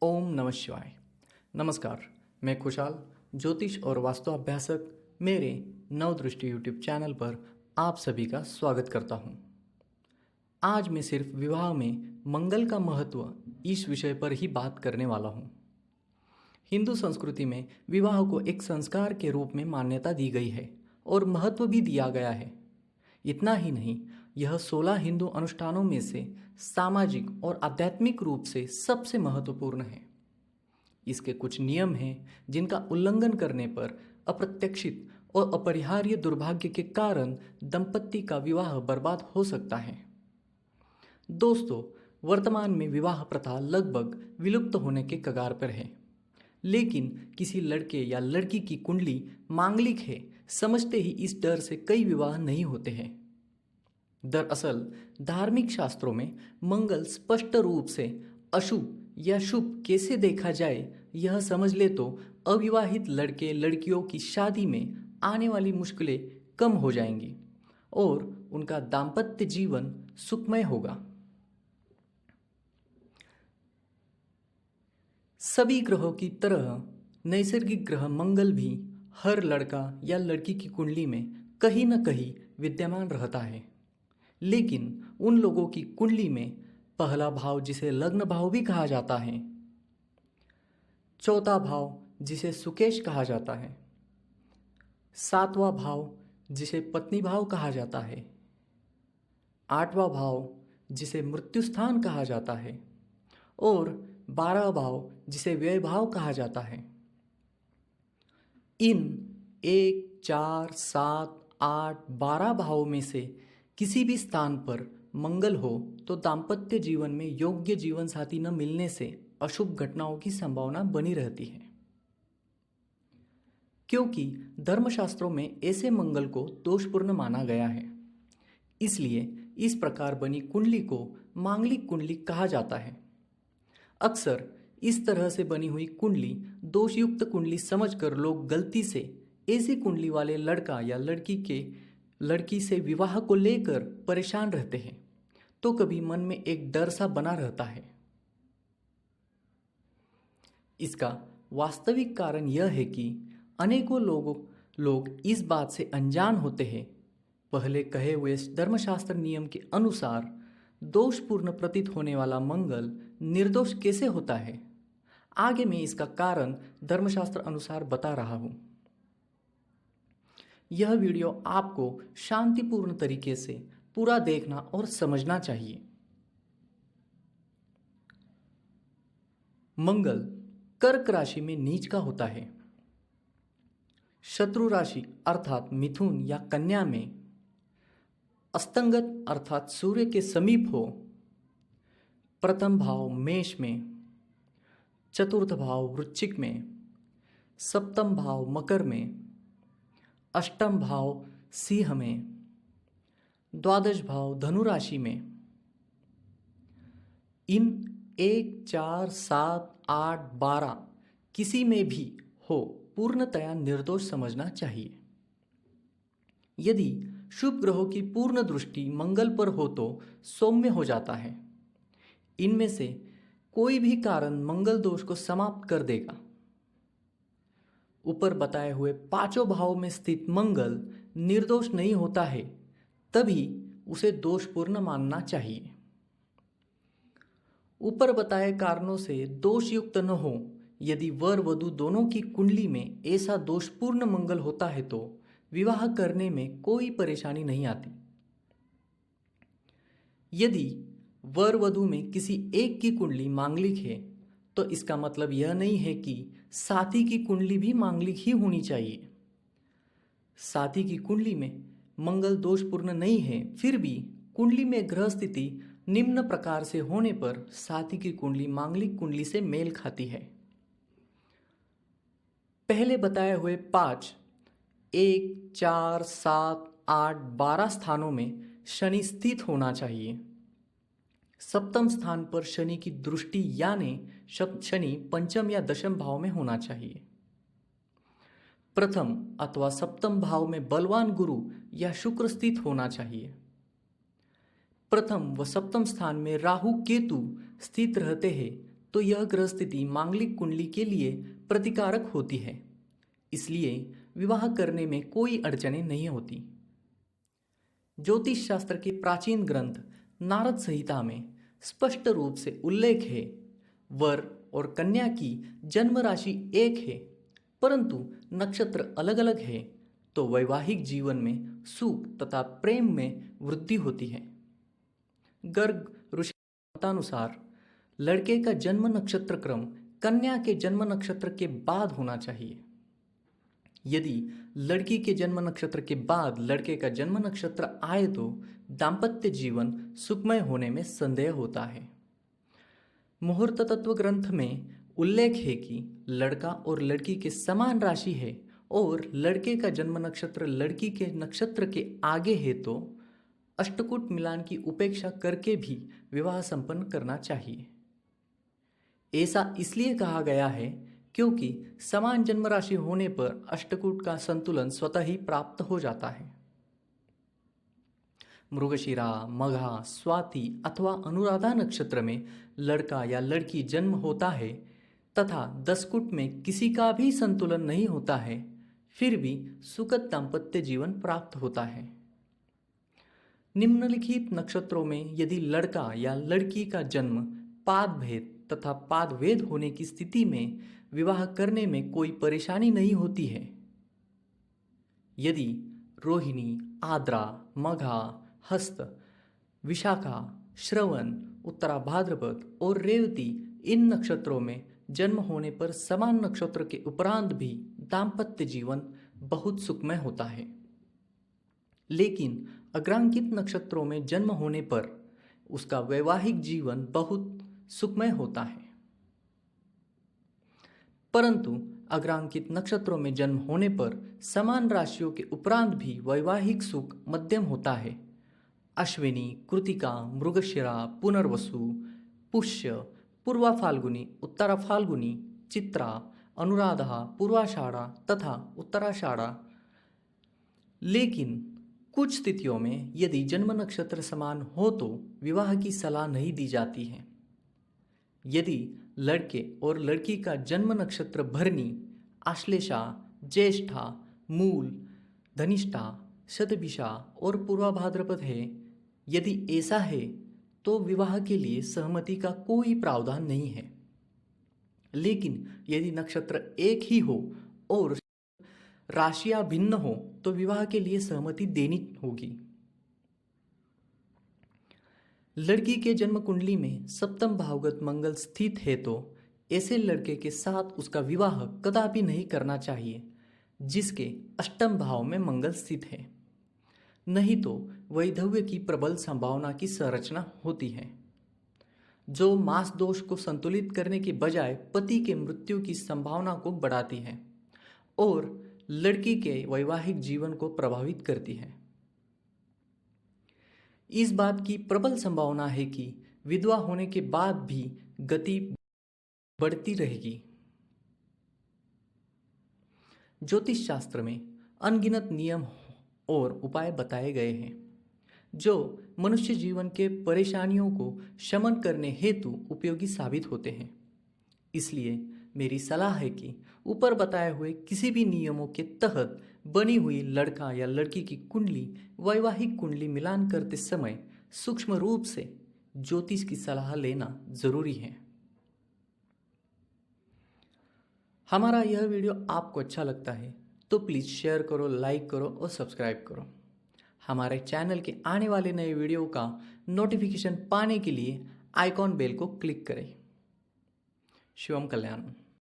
ओम नमः शिवाय। नमस्कार, मैं खुशहाल ज्योतिष और वास्तु अभ्यासक मेरे नवदृष्टि यूट्यूब चैनल पर आप सभी का स्वागत करता हूं। आज मैं सिर्फ विवाह में मंगल का महत्व इस विषय पर ही बात करने वाला हूं। हिंदू संस्कृति में विवाह को एक संस्कार के रूप में मान्यता दी गई है और महत्व भी दिया गया है। इतना ही नहीं, यह 16 हिंदू अनुष्ठानों में से सामाजिक और आध्यात्मिक रूप से सबसे महत्वपूर्ण है। इसके कुछ नियम हैं जिनका उल्लंघन करने पर अप्रत्याशित और अपरिहार्य दुर्भाग्य के कारण दंपत्ति का विवाह बर्बाद हो सकता है। दोस्तों, वर्तमान में विवाह प्रथा लगभग विलुप्त होने के कगार पर है, लेकिन किसी लड़के या लड़की की कुंडली मांगलिक है समझते ही इस डर से कई विवाह नहीं होते हैं। दरअसल धार्मिक शास्त्रों में मंगल स्पष्ट रूप से अशुभ या शुभ कैसे देखा जाए यह समझ ले तो अविवाहित लड़के लड़कियों की शादी में आने वाली मुश्किलें कम हो जाएंगी और उनका दाम्पत्य जीवन सुखमय होगा। सभी ग्रहों की तरह नैसर्गिक ग्रह मंगल भी हर लड़का या लड़की की कुंडली में कहीं न कहीं विद्यमान रहता है, लेकिन उन लोगों की कुंडली में पहला भाव जिसे लग्न भाव भी कहा जाता है, चौथा भाव जिसे सुकेश कहा जाता है, सातवां भाव जिसे पत्नी भाव कहा जाता है, आठवां भाव जिसे मृत्यु स्थान कहा जाता है और 12वां भाव जिसे व्यय भाव कहा जाता है। इन 1, 4, 7, 8, 12 भावों में से किसी भी स्थान पर मंगल हो तो दाम्पत्य जीवन में योग्य जीवन साथी न मिलने से अशुभ घटनाओं की संभावना बनी रहती है, क्योंकि धर्मशास्त्रों में ऐसे मंगल को दोषपूर्ण माना गया है। इसलिए इस प्रकार बनी कुंडली को मांगलिक कुंडली कहा जाता है। अक्सर इस तरह से बनी हुई कुंडली दोषयुक्त कुंडली समझकर लोग गलती से ऐसी कुंडली वाले लड़का या लड़की से विवाह को लेकर परेशान रहते हैं, तो कभी मन में एक डर सा बना रहता है। इसका वास्तविक कारण यह है कि अनेकों लोग इस बात से अनजान होते हैं। पहले कहे हुए धर्मशास्त्र नियम के अनुसार दोषपूर्ण प्रतीत होने वाला मंगल निर्दोष कैसे होता है, आगे मैं इसका कारण धर्मशास्त्र अनुसार बता रहा हूं। यह वीडियो आपको शांतिपूर्ण तरीके से पूरा देखना और समझना चाहिए। मंगल कर्क राशि में नीच का होता है। शत्रु राशि अर्थात मिथुन या कन्या में, अस्तंगत अर्थात सूर्य के समीप हो, प्रथम भाव मेष में, चतुर्थ भाव वृश्चिक में, सप्तम भाव मकर में, अष्टम भाव सिंह में, द्वादश भाव धनु राशि में। इन 1, 4, 7, 8, 12 किसी में भी हो पूर्णतया निर्दोष समझना चाहिए। यदि शुभ ग्रहों की पूर्ण दृष्टि मंगल पर हो तो सौम्य हो जाता है। इनमें से कोई भी कारण मंगल दोष को समाप्त कर देगा। ऊपर बताए हुए पांचों भावों में स्थित मंगल निर्दोष नहीं होता है, तभी उसे दोषपूर्ण मानना चाहिए। ऊपर बताए कारणों से दोषयुक्त न हो, यदि वर वधु दोनों की कुंडली में ऐसा दोषपूर्ण मंगल होता है तो विवाह करने में कोई परेशानी नहीं आती। यदि वर वधु में किसी एक की कुंडली मांगलिक है तो इसका मतलब यह नहीं है कि साथी की कुंडली भी मांगलिक ही होनी चाहिए। साथी की कुंडली में मंगल दोषपूर्ण नहीं है, फिर भी कुंडली में ग्रह स्थिति निम्न प्रकार से होने पर साथी की कुंडली मांगलिक कुंडली से मेल खाती है। पहले बताए हुए 5, 1, 4, 7, 8, 12 स्थानों में शनि स्थित होना चाहिए। सप्तम स्थान पर शनि की दृष्टि यानी शनि पंचम या दशम भाव में होना चाहिए। प्रथम अथवा सप्तम भाव में बलवान गुरु या शुक्र स्थित होना चाहिए। प्रथम व सप्तम स्थान में राहु केतु स्थित रहते हैं तो यह ग्रह स्थिति मांगलिक कुंडली के लिए प्रतिकारक होती है, इसलिए विवाह करने में कोई अड़चनें नहीं होती। ज्योतिष शास्त्र के प्राचीन ग्रंथ नारद संहिता में स्पष्ट रूप से उल्लेख है, वर और कन्या की जन्म राशि एक है परंतु नक्षत्र अलग अलग है तो वैवाहिक जीवन में सुख तथा प्रेम में वृद्धि होती है। गर्ग ऋषि मतानुसार लड़के का जन्म नक्षत्र क्रम कन्या के जन्म नक्षत्र के बाद होना चाहिए। यदि लड़की के जन्म नक्षत्र के बाद लड़के का जन्म नक्षत्र आए तो दाम्पत्य जीवन सुखमय होने में संदेह होता है। मुहूर्त तत्व ग्रंथ में उल्लेख है कि लड़का और लड़की के समान राशि है और लड़के का जन्म नक्षत्र लड़की के नक्षत्र के आगे है तो अष्टकूट मिलान की उपेक्षा करके भी विवाह संपन्न करना चाहिए। ऐसा इसलिए कहा गया है क्योंकि समान जन्म राशि होने पर अष्टकूट का संतुलन स्वतः ही प्राप्त हो जाता है। मृगशिरा, मघा, स्वाति अथवा अनुराधा नक्षत्र में लड़का या लड़की जन्म होता है तथा दसकुट में किसी का भी संतुलन नहीं होता है, फिर भी सुखद दाम्पत्य जीवन प्राप्त होता है। निम्नलिखित नक्षत्रों में यदि लड़का या लड़की का जन्म पादभेद तथा पादवेद होने की स्थिति में विवाह करने में कोई परेशानी नहीं होती है। यदि रोहिणी, आद्रा, मघा, हस्त, विशाखा, श्रवण, उत्तरा भाद्रपद और रेवती इन नक्षत्रों में जन्म होने पर समान नक्षत्र के उपरांत भी दाम्पत्य जीवन बहुत सुखमय होता है। लेकिन अग्रांकित नक्षत्रों में जन्म होने पर उसका वैवाहिक जीवन बहुत सुखमय होता है। परंतु अग्रांकित नक्षत्रों में जन्म होने पर समान राशियों के उपरांत भी वैवाहिक सुख मध्यम होता है। अश्विनी, कृतिका, मृगशिरा, पुनर्वसु, पुष्य, पूर्वा फाल्गुनी, उत्तरा फाल्गुनी, चित्रा, अनुराधा, पूर्वाषाढ़ा तथा उत्तराषाढ़ा। लेकिन कुछ स्थितियों में यदि जन्म नक्षत्र समान हो तो विवाह की सलाह नहीं दी जाती है। यदि लड़के और लड़की का जन्म नक्षत्र भरनी, आश्लेषा, ज्येष्ठा, मूल, धनिष्ठा, शतभिषा और पूर्वा भाद्रपद है, यदि ऐसा है तो विवाह के लिए सहमति का कोई प्रावधान नहीं है। लेकिन यदि नक्षत्र एक ही हो और राशियां भिन्न हो तो विवाह के लिए सहमति देनी होगी। लड़की के जन्म कुंडली में सप्तम भावगत मंगल स्थित है तो ऐसे लड़के के साथ उसका विवाह कदापि नहीं करना चाहिए जिसके अष्टम भाव में मंगल स्थित है, नहीं तो वैधव्य की प्रबल संभावना की संरचना होती है जो मास दोष को संतुलित करने के बजाय पति के मृत्यु की संभावना को बढ़ाती है और लड़की के वैवाहिक जीवन को प्रभावित करती है। इस बात की प्रबल संभावना है कि विधवा होने के बाद भी गति बढ़ती रहेगी। ज्योतिष शास्त्र में अनगिनत नियम और उपाय बताए गए हैं जो मनुष्य जीवन के परेशानियों को शमन करने हेतु उपयोगी साबित होते हैं। इसलिए मेरी सलाह है कि ऊपर बताए हुए किसी भी नियमों के तहत बनी हुई लड़का या लड़की की कुंडली वैवाहिक कुंडली मिलान करते समय सूक्ष्म रूप से ज्योतिष की सलाह लेना जरूरी है। हमारा यह वीडियो आपको अच्छा लगता है तो प्लीज़ शेयर करो, लाइक करो और सब्सक्राइब करो। हमारे चैनल के आने वाले नए वीडियो का नोटिफिकेशन पाने के लिए आइकॉन बेल को क्लिक करें। शिवम कल्याण।